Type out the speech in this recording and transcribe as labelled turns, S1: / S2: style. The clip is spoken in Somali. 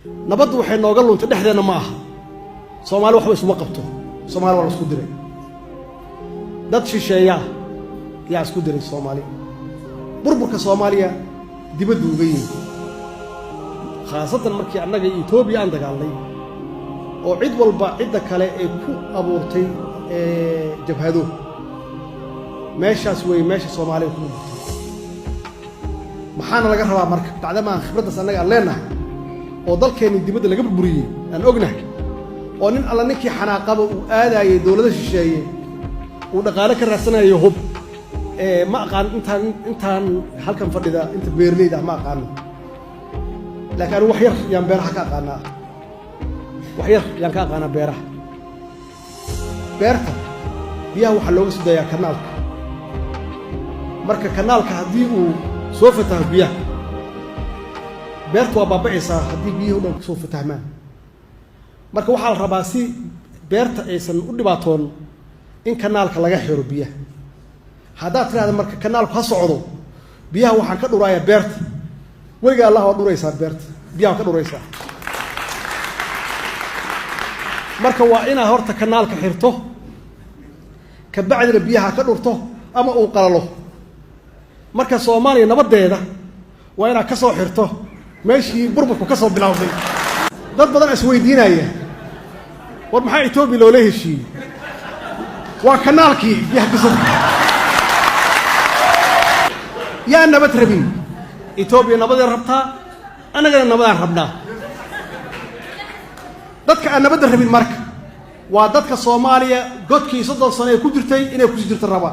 S1: nabaddu waxay nooga luntay dhexdeena ma aha Soomaali waxba isuma qabto Soomaali waa la isku diray dad shisheeya yaa isku diray Soomaali burburka Soomaaliya dibadda uga yimid khaasatan markii annaga Itoobiya aan dagaalnay oo cid walba cidda kale ay ku abuurtay jabhado meeshaas way meesha Soomaaliya ku burburtay maxaana laga rabaa marka bacdama khibradda annaga aan leenahay oo dalkeena dibadda laga burburiyay aan ognahay oo nin alla ninkii xanaaqaba uu aadayay dawladda shisheeye uu dhaqaale ka raadsanayo hub ma aqaan intaan halkan fadhida inta beerleyda ma aqaan laakiin wax yar yaan beeraha ka aqaanaa wax yar yaan ka aqaanaa beeraha beerta biyaha waxa looga soo daayaa kanaalka marka kanaalka haddii uu soo fataho biyaha beertu waa baabacaysaa haddii biyuhu dhan soo fatahmaan marka waxaa la rabaa si beerta aysan u dhibaatoon in kanaalka laga xiro biyaha haddaad tiraahdo marka kanaalku ha socdo biyaha waxaan ka dhurayaa beerta weligaa allah waa dhuraysaa beerta biyaha ka dhuraysaa marka waa inaad horta kanaalka xirto ka bacdina biyaha ka dhurto ama uu qalalo marka Soomaaliya nabadeeda waa inaad ka soo xirto meeshii burburku ka soo bilowday dad badan is weydiinaya war maxay Itoobiya loo leeyahay waa kanaalkii biyaha bisad yaa nabad rabin Itoobiya nabad rabtaa anagana nabad rabnaa dadka aan nabad rabin marka waa dadka Soomaaliya godkii 30 sano ay ku jirtay inay ku jirto raba